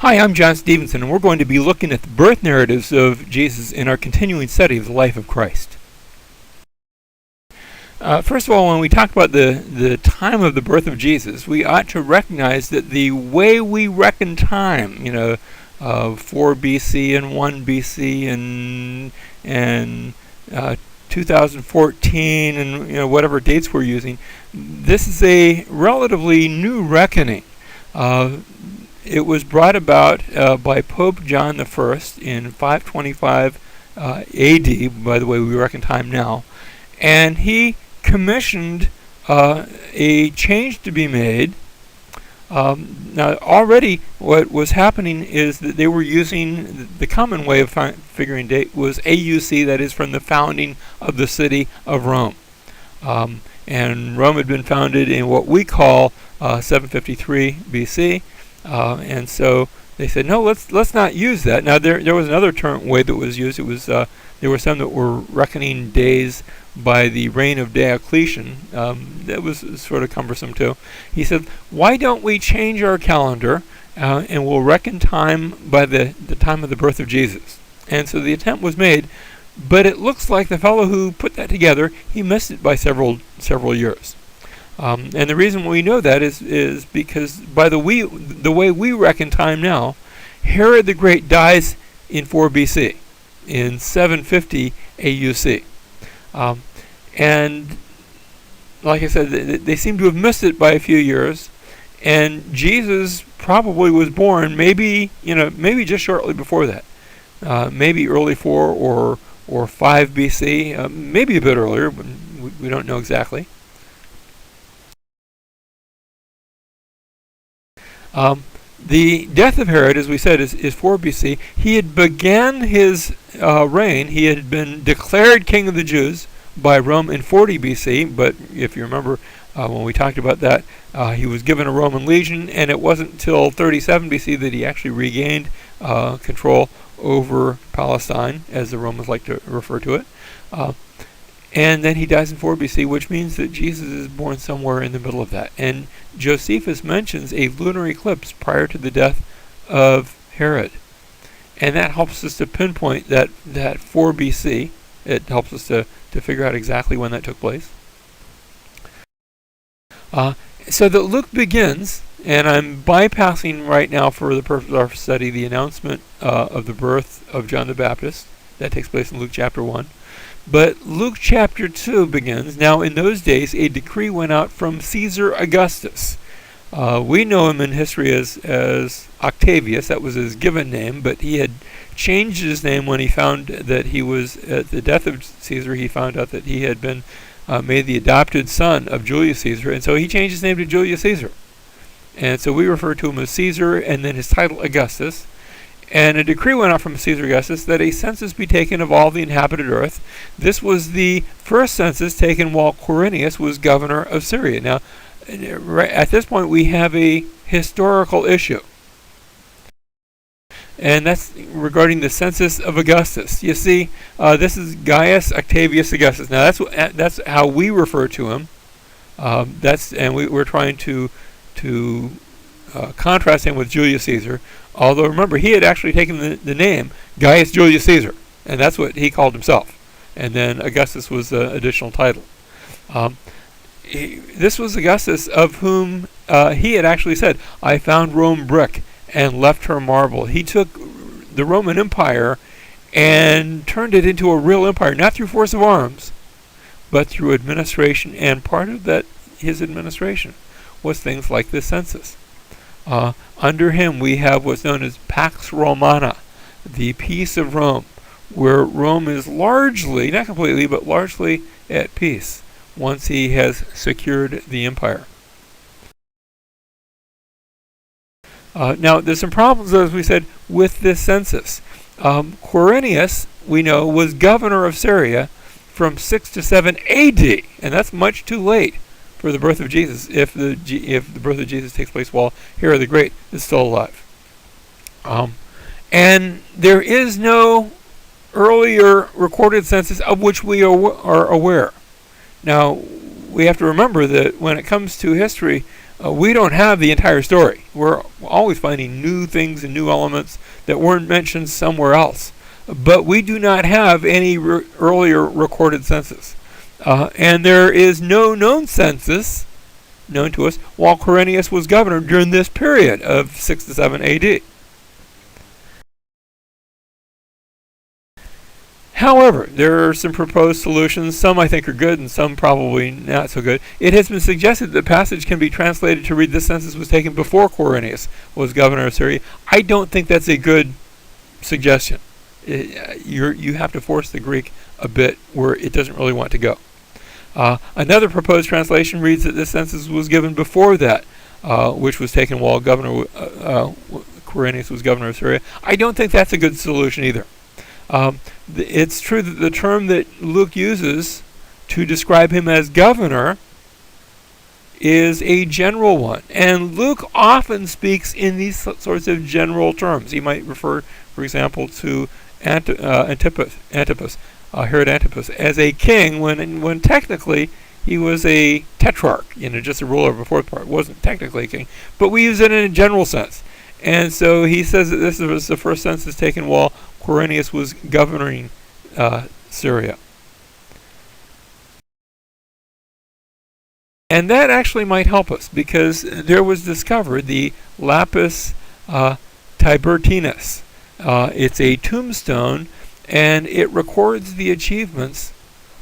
Hi, I'm John Stevenson, and we're going to be looking at the birth narratives of Jesus in our continuing study of the life of Christ. First of all, when we talk about the time of the birth of Jesus, we ought to recognize that the way we reckon time, 4 BC and 1 BC and 2014 and whatever dates we're using, this is a relatively new reckoning. It was brought about by Pope John I in 525 AD, by the way we reckon time now, and he commissioned a change to be made. Now already what was happening is that they were using the common way of figuring date was AUC, that is from the founding of the city of Rome. And Rome had been founded in what we call 753 BC. And so they said, no, let's not use that. Now there was another way that was used. It was there were some that were reckoning days by the reign of Diocletian. That was sort of cumbersome too. He said, why don't we change our calendar and we'll reckon time by the time of the birth of Jesus? And so the attempt was made, but it looks like the fellow who put that together, he missed it by several years. And the reason we know that is because by the way we reckon time now, Herod the Great dies in 4 BC, in 750 AUC. And like I said, they seem to have missed it by a few years, and Jesus probably was born maybe just shortly before that, maybe early 4 or 5 BC, maybe a bit earlier, but we don't know exactly. The death of Herod, as we said, is 4 BC. He had began his reign. He had been declared king of the Jews by Rome in 40 BC, but if you remember when we talked about that, he was given a Roman legion, and it wasn't until 37 BC that he actually regained control over Palestine, as the Romans like to refer to it. And then he dies in 4 BC, which means that Jesus is born somewhere in the middle of that. And Josephus mentions a lunar eclipse prior to the death of Herod. And that helps us to pinpoint that 4 BC. It helps us to figure out exactly when that took place. So that Luke begins, and I'm bypassing right now for the purpose of our study the announcement of the birth of John the Baptist. That takes place in Luke chapter 1. But Luke chapter 2 begins. Now in those days a decree went out from Caesar Augustus. We know him in history as Octavius. That was his given name, but he had changed his name when he found that he was, at the death of Caesar, he found out that he had been made the adopted son of Julius Caesar, and so he changed his name to Julius Caesar. And so we refer to him as Caesar, and then his title Augustus. And a decree went out from Caesar Augustus that a census be taken of all the inhabited earth. This was the first census taken while Quirinius was governor of Syria. Now, at this point, we have a historical issue. And that's regarding the census of Augustus. You see, this is Gaius Octavius Augustus. Now, that's how we refer to him. We're trying to contrast him with Julius Caesar. Although remember, he had actually taken the name Gaius Julius Caesar, and that's what he called himself. And then Augustus was the additional title. This was Augustus, of whom he had actually said, I found Rome brick and left her marble. He took the Roman Empire and turned it into a real empire, not through force of arms, but through administration. And part of that, his administration, was things like this census. Under him we have what's known as Pax Romana, the peace of Rome, where Rome is largely, not completely, but largely at peace once he has secured the empire. Now, there's some problems, as we said, with this census. Quirinius, we know, was governor of Syria from 6 to 7 AD, and that's much too late for the birth of Jesus, if the birth of Jesus takes place while Herod the Great is still alive. And there is no earlier recorded census of which we are aware. Now, we have to remember that when it comes to history, We don't have the entire story. We're always finding new things and new elements that weren't mentioned somewhere else. But we do not have any earlier recorded census. And there is no known census known to us while Quirinius was governor during this period of 6 to 7 AD. However, there are some proposed solutions. Some I think are good and some probably not so good. It has been suggested that the passage can be translated to read this census was taken before Quirinius was governor of Syria. I don't think that's a good suggestion. You have to force the Greek a bit where it doesn't really want to go. Another proposed translation reads that this census was given before that, which was taken while Quirinius was governor of Syria. I don't think that's a good solution either. It's true that the term that Luke uses to describe him as governor is a general one. And Luke often speaks in these sorts of general terms. He might refer, for example, to Herod Antipas as a king when technically he was a tetrarch, just a ruler of a fourth part. Wasn't technically a king, but we use it in a general sense. And so he says that this was the first census taken while Quirinius was governing Syria. And that actually might help us because there was discovered the Lapis Tiburtinus. It's a tombstone and it records the achievements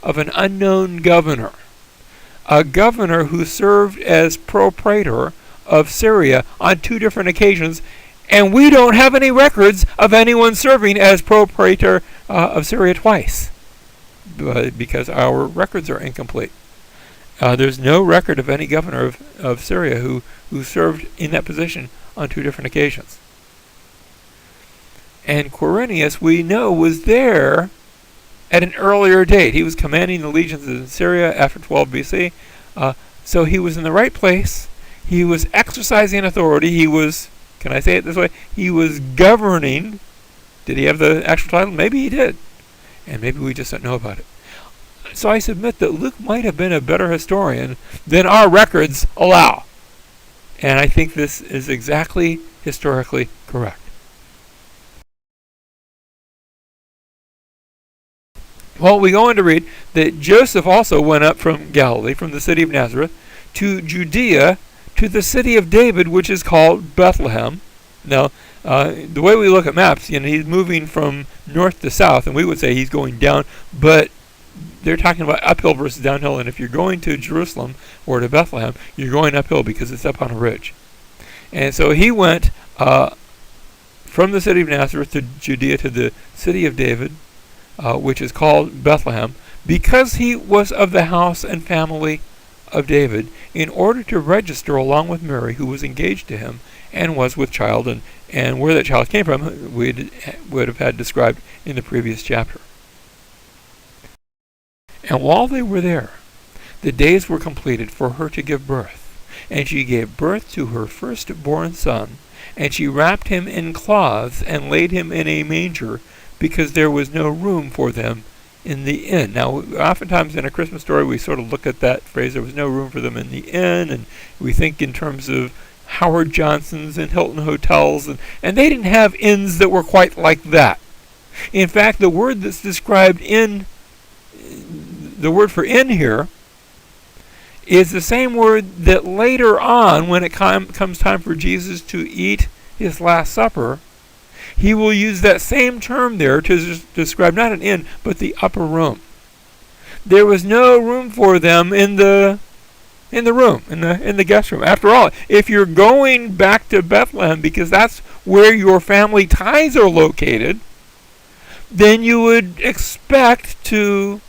of an unknown governor. A governor who served as propraetor of Syria on 2 different occasions, and we don't have any records of anyone serving as propraetor of Syria twice because our records are incomplete. There's no record of any governor of Syria who served in that position on 2 different occasions. And Quirinius, we know, was there at an earlier date. He was commanding the legions in Syria after 12 BC. So he was in the right place. He was exercising authority. He was, can I say it this way? He was governing. Did he have the actual title? Maybe he did. And maybe we just don't know about it. So I submit that Luke might have been a better historian than our records allow. And I think this is exactly historically correct. Well, we go on to read that Joseph also went up from Galilee, from the city of Nazareth, to Judea, to the city of David, which is called Bethlehem. Now, the way we look at maps, he's moving from north to south, and we would say he's going down, but they're talking about uphill versus downhill, and if you're going to Jerusalem or to Bethlehem, you're going uphill because it's up on a ridge. And so he went from the city of Nazareth to Judea to the city of David, which is called Bethlehem, because he was of the house and family of David, in order to register along with Mary, who was engaged to him and was with child, and where that child came from we would have had described in the previous chapter. And while they were there, the days were completed for her to give birth, and she gave birth to her firstborn son, and she wrapped him in cloths and laid him in a manger, because there was no room for them in the inn. Now, oftentimes in a Christmas story, we sort of look at that phrase, there was no room for them in the inn, and we think in terms of Howard Johnson's and Hilton hotels, and they didn't have inns that were quite like that. In fact, the word that's described in, the word for inn here, is the same word that later on, when it comes time for Jesus to eat his Last Supper, he will use that same term there to describe not an inn, but the upper room. There was no room for them in the room, in the guest room. After all, if you're going back to Bethlehem because that's where your family ties are located, then you would expect to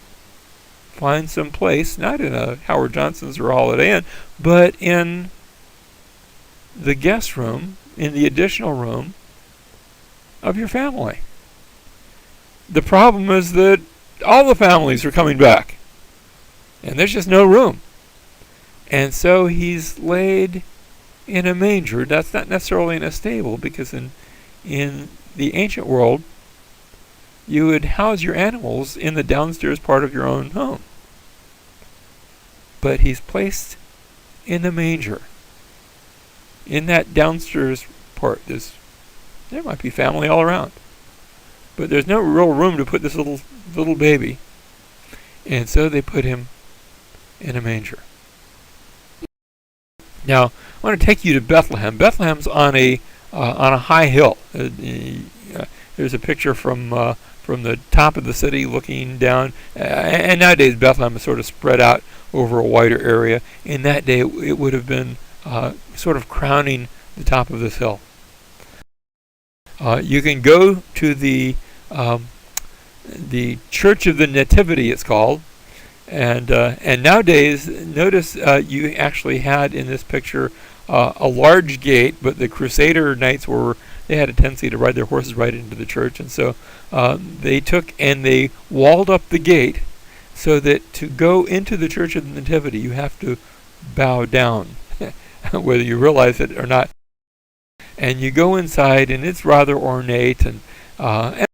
find some place, not in a Howard Johnson's or Holiday Inn, but in the guest room, in the additional room of your family. The problem is that all the families are coming back, and there's just no room. And so he's laid in a manger. That's not necessarily in a stable, because in the ancient world, you would house your animals in the downstairs part of your own home. But he's placed in the manger. in that downstairs part, there might be family all around, but there's no real room to put this little baby, and so they put him in a manger. Now, I want to take you to Bethlehem. Bethlehem's on a high hill. There's a picture from the top of the city looking down. And nowadays, Bethlehem is sort of spread out over a wider area. In that day, it would have been sort of crowning the top of this hill. You can go to the Church of the Nativity, it's called. And nowadays, notice you actually had in this picture a large gate, but the Crusader Knights they had a tendency to ride their horses right into the church, and so they took and they walled up the gate so that to go into the Church of the Nativity, you have to bow down, whether you realize it or not. And you go inside, and it's rather ornate, and I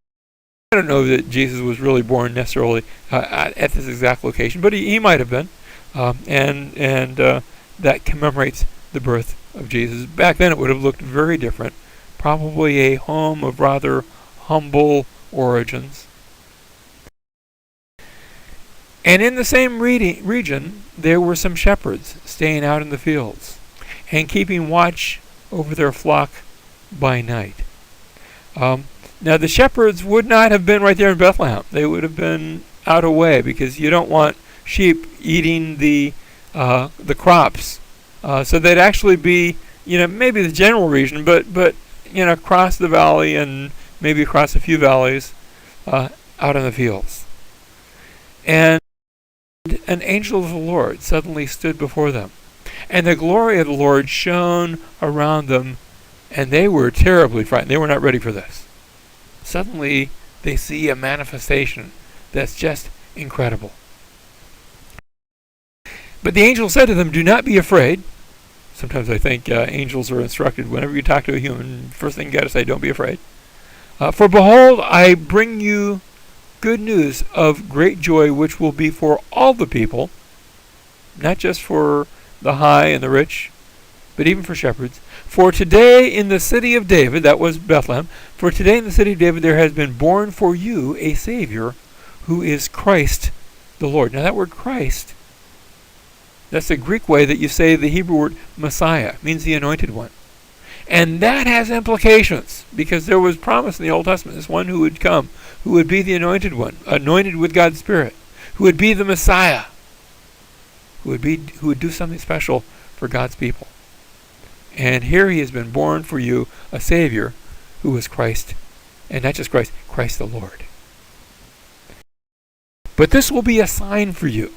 don't know that Jesus was really born necessarily at this exact location, but he might have been, and that commemorates the birth of Jesus. Back then, it would have looked very different, probably a home of rather humble origins. And in the same region, there were some shepherds staying out in the fields and keeping watch over their flock by night. Now, the shepherds would not have been right there in Bethlehem. They would have been out away, because you don't want sheep eating the crops. So they'd actually be, maybe the general region, but across the valley and maybe across a few valleys out in the fields. And an angel of the Lord suddenly stood before them, and the glory of the Lord shone around them, and they were terribly frightened. They were not ready for this. Suddenly, they see a manifestation that's just incredible. But the angel said to them, "Do not be afraid." Sometimes I think angels are instructed, whenever you talk to a human, first thing you got to say, don't be afraid. "For behold, I bring you good news of great joy, which will be for all the people," not just for the high and the rich, but even for shepherds. "For today in the city of David," that was Bethlehem, "for today in the city of David there has been born for you a Savior, who is Christ the Lord." Now that word Christ, that's the Greek way that you say the Hebrew word Messiah. It means the anointed one. And that has implications, because there was promise in the Old Testament, this one who would come, who would be the anointed one, anointed with God's Spirit, who would be the Messiah, who would do something special for God's people. And here he has been born for you a Savior who is Christ, and not just Christ, Christ the Lord. "But this will be a sign for you.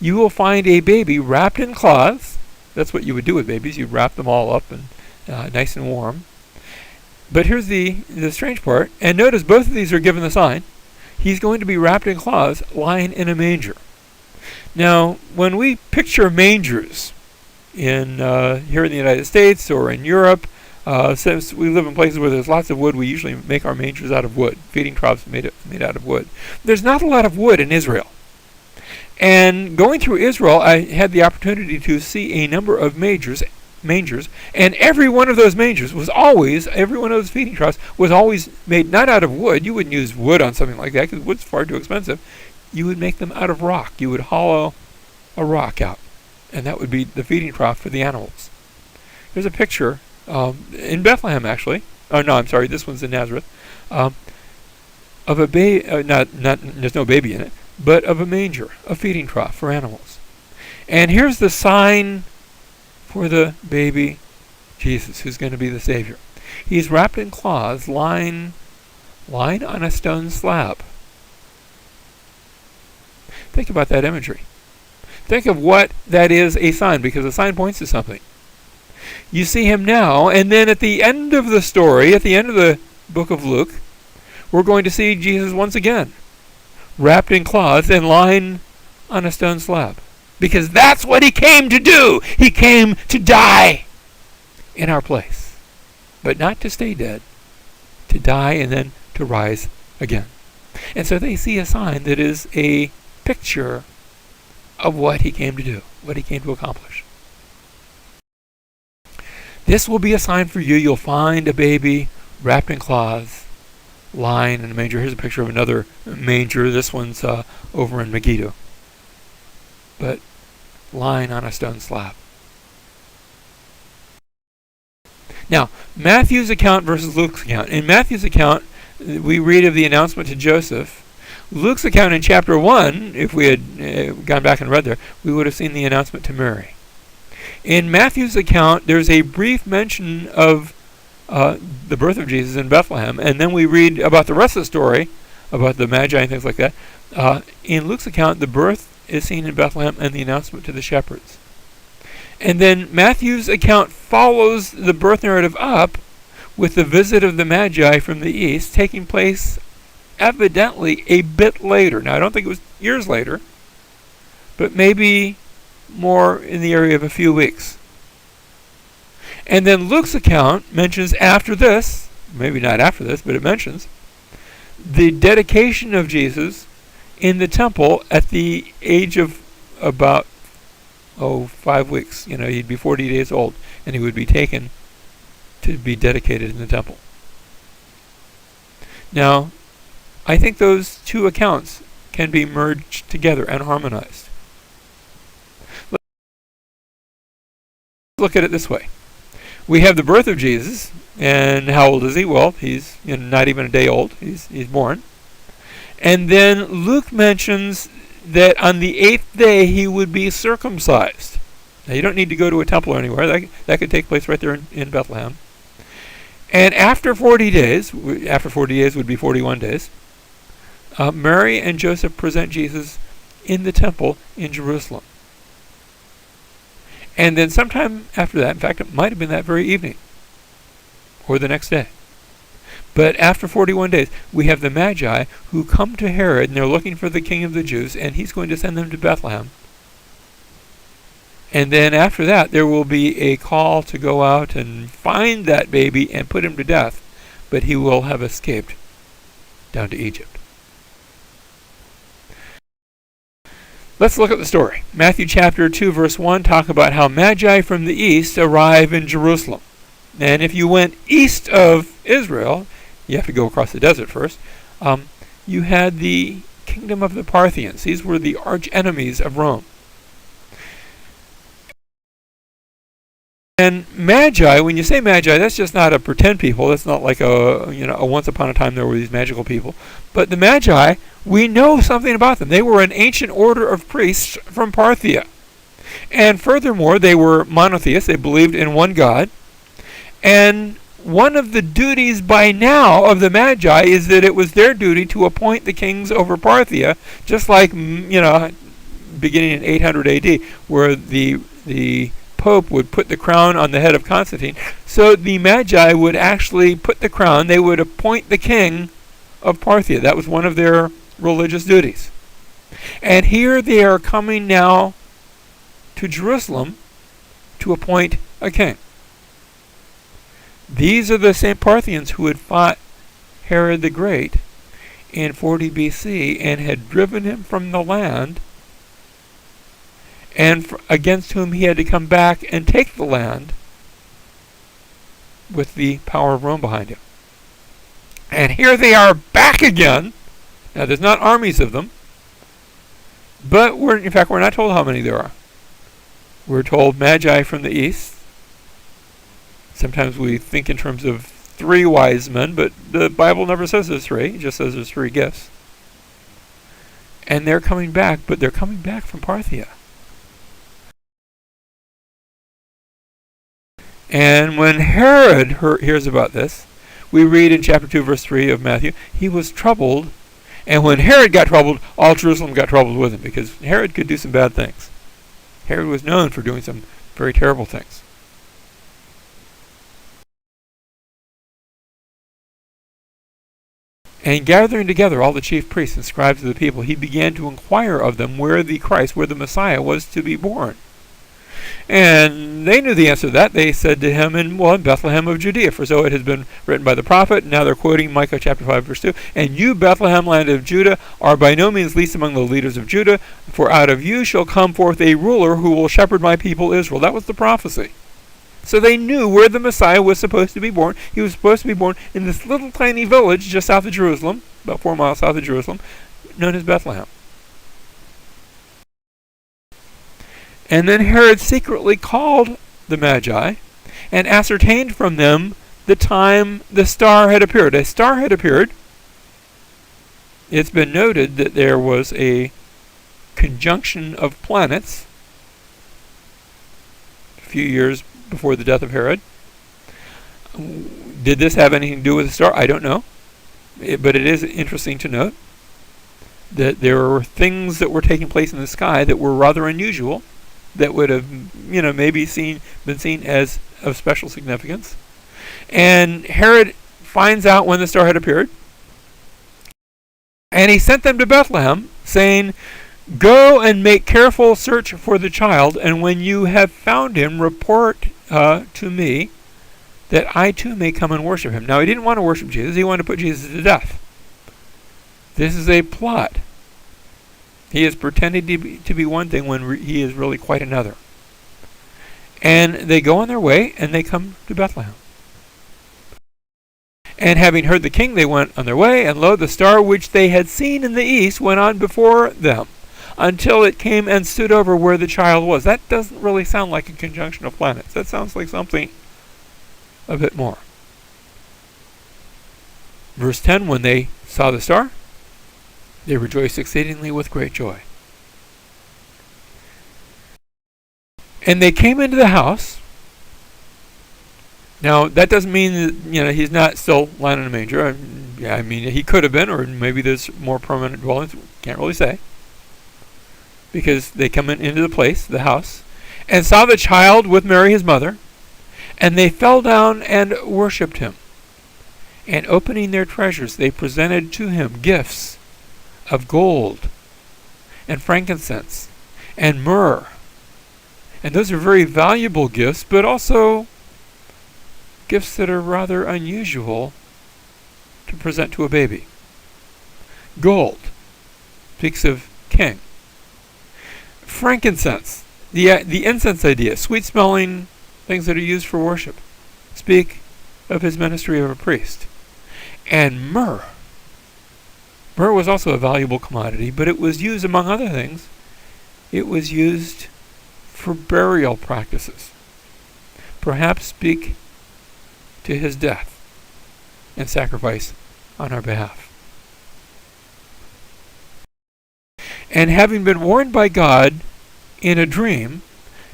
You will find a baby wrapped in cloths." That's what you would do with babies. You'd wrap them all up and nice and warm. But here's the strange part. And notice both of these are given the sign. He's going to be wrapped in cloths, lying in a manger. Now, when we picture mangers in here in the United States or in Europe, since we live in places where there's lots of wood, we usually make our mangers out of wood. Feeding troughs made out of wood. There's not a lot of wood in Israel. And going through Israel, I had the opportunity to see a number of mangers, and every one of those mangers was always, every one of those feeding troughs was always made not out of wood. You wouldn't use wood on something like that because wood's far too expensive. You would make them out of rock. You would hollow a rock out, and that would be the feeding trough for the animals. There's a picture in Bethlehem, actually. Oh no, I'm sorry. This one's in Nazareth. Of a baby. There's no baby in it, but of a manger, a feeding trough for animals. And here's the sign for the baby Jesus, who's going to be the Savior. He's wrapped in cloths, lying on a stone slab. Think about that imagery. Think of what that is a sign, because a sign points to something. You see him now, and then at the end of the story, at the end of the book of Luke, we're going to see Jesus once again, wrapped in cloths and lying on a stone slab. Because that's what he came to do. He came to die in our place. But not to stay dead. To die and then to rise again. And so they see a sign that is a picture of what he came to do, what he came to accomplish. This will be a sign for you. You'll find a baby wrapped in cloths, lying in a manger. Here's a picture of another manger. This one's over in Megiddo, but lying on a stone slab. Now, Matthew's account versus Luke's account. In Matthew's account, we read of the announcement to Joseph. Luke's account in chapter 1, if we had gone back and read there, we would have seen the announcement to Mary. In Matthew's account, there's a brief mention of the birth of Jesus in Bethlehem, and then we read about the rest of the story, about the Magi and things like that. In Luke's account, the birth is seen in Bethlehem and the announcement to the shepherds. And then Matthew's account follows the birth narrative up with the visit of the Magi from the east taking place evidently a bit later. Now, I don't think it was years later, but maybe more in the area of a few weeks. And then Luke's account mentions after this, maybe not after this, but it mentions the dedication of Jesus in the temple at the age of about 5 weeks. He'd be 40 days old, and he would be taken to be dedicated in the temple. Now, I think those two accounts can be merged together and harmonized. Let's look at it this way. We have the birth of Jesus, and how old is he? Well, he's not even a day old. He's born. And then Luke mentions that on the 8th day he would be circumcised. Now, you don't need to go to a temple or anywhere. That could take place right there in Bethlehem. And after 40 days would be 41 days, Mary and Joseph present Jesus in the temple in Jerusalem. And then sometime after that, in fact, it might have been that very evening or the next day. But after 41 days, we have the Magi who come to Herod, and they're looking for the king of the Jews, and he's going to send them to Bethlehem. And then after that, there will be a call to go out and find that baby and put him to death, but he will have escaped down to Egypt. Let's look at the story. Matthew chapter 2, verse 1, talk about how Magi from the east arrive in Jerusalem. And if you went east of Israel, you have to go across the desert first, you had the kingdom of the Parthians. These were the arch enemies of Rome. And Magi, when you say Magi, that's just not a pretend people. That's not like a once upon a time there were these magical people. But the Magi, we know something about them. They were an ancient order of priests from Parthia. And furthermore, they were monotheists. They believed in one God. And one of the duties by now of the Magi is that it was their duty to appoint the kings over Parthia, just like, beginning in 800 AD, where the Pope would put the crown on the head of Constantine. So the Magi would actually put the crown, they would appoint the king of Parthia. That was one of their religious duties. And here they are coming now to Jerusalem to appoint a king. These are the same Parthians who had fought Herod the Great in 40 BC and had driven him from the land, and against whom he had to come back and take the land with the power of Rome behind him. And here they are back again. Now, there's not armies of them, but we're not told how many there are. We're told Magi from the east. Sometimes we think in terms of 3 wise men, but the Bible never says there's 3. It just says there's 3 gifts. And they're coming back, but they're coming back from Parthia. And when Herod hears about this, we read in chapter 2, verse 3 of Matthew, he was troubled. And when Herod got troubled, all Jerusalem got troubled with him, because Herod could do some bad things. Herod was known for doing some very terrible things. And gathering together all the chief priests and scribes of the people, he began to inquire of them where the Christ, where the Messiah was to be born. And they knew the answer to that. They said to him, in Bethlehem of Judea, for so it has been written by the prophet. And now they're quoting Micah chapter 5, verse 2. And you, Bethlehem, land of Judah, are by no means least among the leaders of Judah, for out of you shall come forth a ruler who will shepherd my people Israel. That was the prophecy. So they knew where the Messiah was supposed to be born. He was supposed to be born in this little tiny village just south of Jerusalem, about 4 miles south of Jerusalem, known as Bethlehem. And then Herod secretly called the Magi and ascertained from them the time the star had appeared. A star had appeared. It's been noted that there was a conjunction of planets a few years before the death of Herod. Did this have anything to do with the star? I don't know. But it is interesting to note that there were things that were taking place in the sky that were rather unusual, that would have, maybe been seen as of special significance. And Herod finds out when the star had appeared, and he sent them to Bethlehem, saying, "Go and make careful search for the child, and when you have found him, report to me, that I too may come and worship him." Now, he didn't want to worship Jesus. He wanted to put Jesus to death. This is a plot. He is pretending to be one thing when he is really quite another. And they go on their way, and they come to Bethlehem. And having heard the king, they went on their way, and lo, the star which they had seen in the east went on before them, until it came and stood over where the child was. That doesn't really sound like a conjunction of planets. That sounds like something a bit more. Verse 10, when they saw the star, they rejoiced exceedingly with great joy. And they came into the house. Now, that doesn't mean that, he's not still lying in a manger. I mean, he could have been, or maybe there's more permanent dwellings. Can't really say. Because they come into the place, the house, and saw the child with Mary his mother, and they fell down and worshipped him. And opening their treasures, they presented to him gifts of gold and frankincense and myrrh. And those are very valuable gifts, but also gifts that are rather unusual to present to a baby. Gold speaks of king. Frankincense, the incense idea, sweet-smelling things that are used for worship, speak of his ministry of a priest. And myrrh. Myrrh was also a valuable commodity, but it was used, among other things, it was used for burial practices. Perhaps speak to his death and sacrifice on our behalf. And having been warned by God in a dream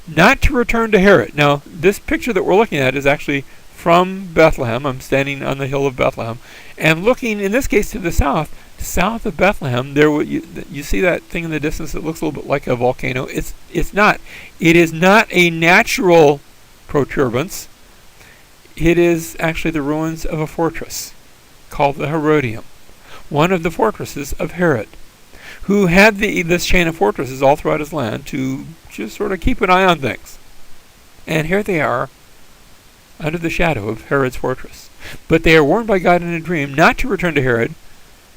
not to return to Herod. Now, this picture that we're looking at is actually from Bethlehem. I'm standing on the hill of Bethlehem and looking, in this case, to the south of Bethlehem. There, you see that thing in the distance that looks a little bit like a volcano. It's not. It is not a natural protuberance. It is actually the ruins of a fortress called the Herodium, one of the fortresses of Herod, who had this chain of fortresses all throughout his land to just sort of keep an eye on things. And here they are, under the shadow of Herod's fortress. But they are warned by God in a dream not to return to Herod,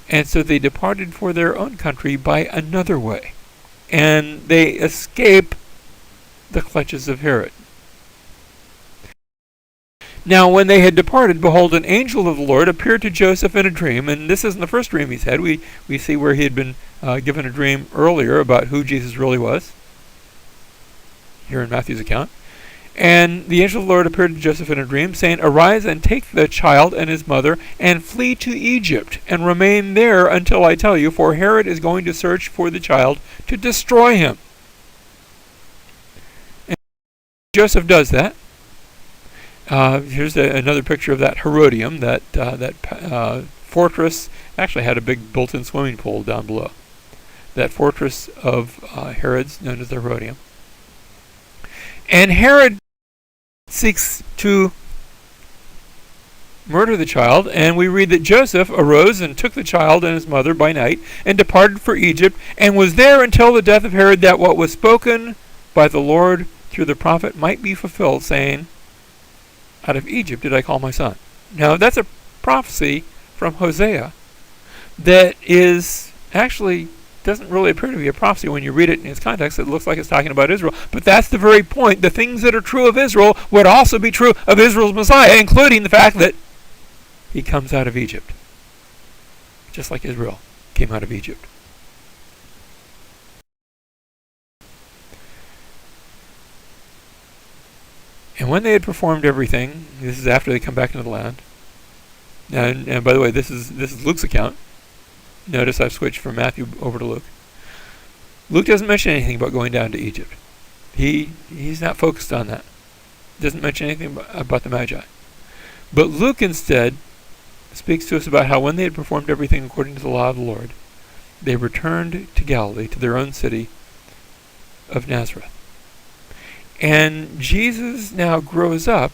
and so they departed for their own country by another way. And they escape the clutches of Herod. Now, when they had departed, behold, an angel of the Lord appeared to Joseph in a dream. And this isn't the first dream he's had. We see where he had been given a dream earlier about who Jesus really was, here in Matthew's account. And the angel of the Lord appeared to Joseph in a dream, saying, "Arise and take the child and his mother, and flee to Egypt, and remain there until I tell you, for Herod is going to search for the child to destroy him." And Joseph does that. Here's another picture of that Herodium, that fortress. Actually had a big built-in swimming pool down below. That fortress of Herod's, known as the Herodium. And Herod seeks to murder the child, and we read that Joseph arose and took the child and his mother by night, and departed for Egypt, and was there until the death of Herod, that what was spoken by the Lord through the prophet might be fulfilled, saying, "Out of Egypt did I call my son." Now, that's a prophecy from Hosea that is actually doesn't really appear to be a prophecy when you read it in its context. It looks like it's talking about Israel. But that's the very point. The things that are true of Israel would also be true of Israel's Messiah, including the fact that he comes out of Egypt, just like Israel came out of Egypt. And when they had performed everything, this is after they come back into the land. And by the way, this is Luke's account. Notice I've switched from Matthew over to Luke. Luke doesn't mention anything about going down to Egypt. He's not focused on that. Doesn't mention anything about the Magi. But Luke instead speaks to us about how when they had performed everything according to the law of the Lord, they returned to Galilee, to their own city of Nazareth. And Jesus now grows up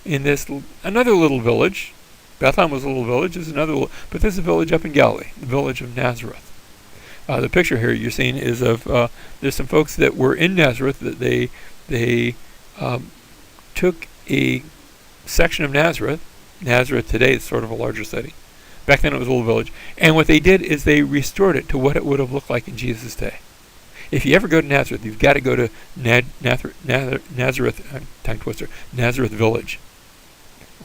in another little village. Bethlehem was a little village, but there's a village up in Galilee, the village of Nazareth. The picture here you're seeing is of there's some folks that were in Nazareth that they took a section of Nazareth. Nazareth today is sort of a larger city. Back then it was a little village. And what they did is they restored it to what it would have looked like in Jesus' day. If you ever go to Nazareth, you've got to go to Nazareth Village.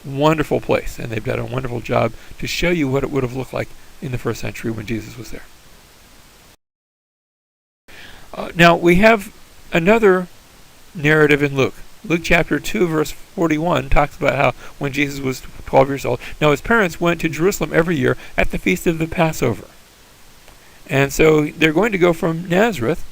Wonderful place, and they've done a wonderful job to show you what it would have looked like in the first century when Jesus was there. Now, we have another narrative in Luke. Luke chapter 2, verse 41 talks about how when Jesus was 12 years old, now his parents went to Jerusalem every year at the feast of the Passover. And so they're going to go from Nazareth.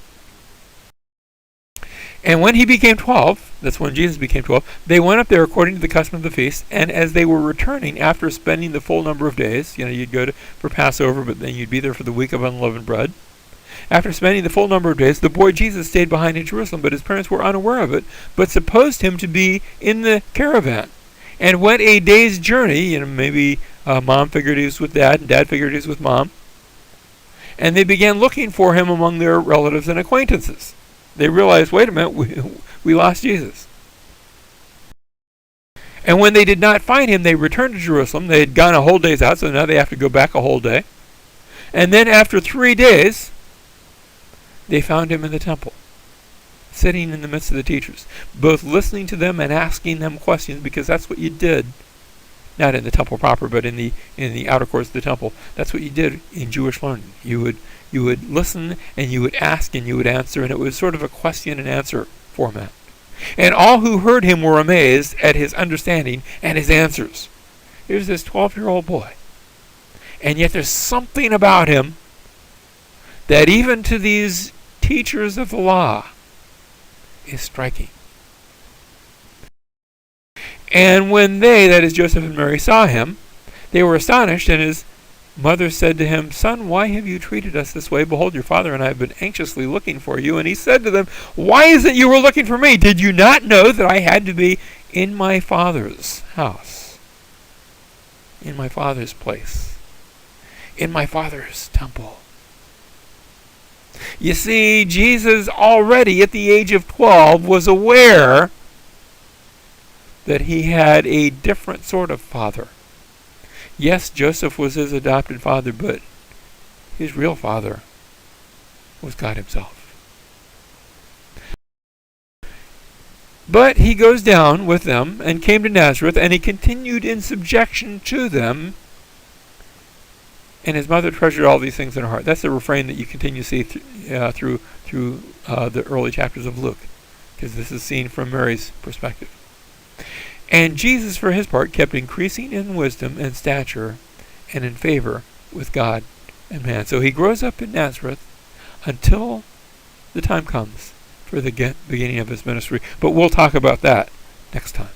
And when he became 12, that's when Jesus became 12, they went up there according to the custom of the feast, and as they were returning after spending the full number of days, you'd go for Passover, but then you'd be there for the week of unleavened bread. After spending the full number of days, the boy Jesus stayed behind in Jerusalem, but his parents were unaware of it, but supposed him to be in the caravan, and went a day's journey. Maybe mom figured he was with dad, and dad figured he was with mom. And they began looking for him among their relatives and acquaintances. They realized, wait a minute, we lost Jesus. And when they did not find him, they returned to Jerusalem. They had gone a whole day's out, so now they have to go back a whole day. And then after 3 days, they found him in the temple, sitting in the midst of the teachers, both listening to them and asking them questions, because that's what you did. Not in the temple proper, but in the outer courts of the temple. That's what you did in Jewish learning. You would listen, and you would ask, and you would answer, and it was sort of a question and answer format. And all who heard him were amazed at his understanding and his answers. Here's this 12-year-old boy. And yet there's something about him that even to these teachers of the law is striking. And when they, that is Joseph and Mary, saw him, they were astonished, and his mother said to him, "Son, why have you treated us this way? Behold, your father and I have been anxiously looking for you." And he said to them, "Why is it you were looking for me? Did you not know that I had to be in my Father's house, in my Father's place, in my Father's temple?" You see, Jesus already at the age of 12 was aware that he had a different sort of father. Yes, Joseph was his adopted father, but his real father was God himself. But he goes down with them and came to Nazareth, and he continued in subjection to them. And his mother treasured all these things in her heart. That's the refrain that you continue to see through the early chapters of Luke, because this is seen from Mary's perspective. And Jesus, for his part, kept increasing in wisdom and stature and in favor with God and man. So he grows up in Nazareth until the time comes for the beginning of his ministry. But we'll talk about that next time.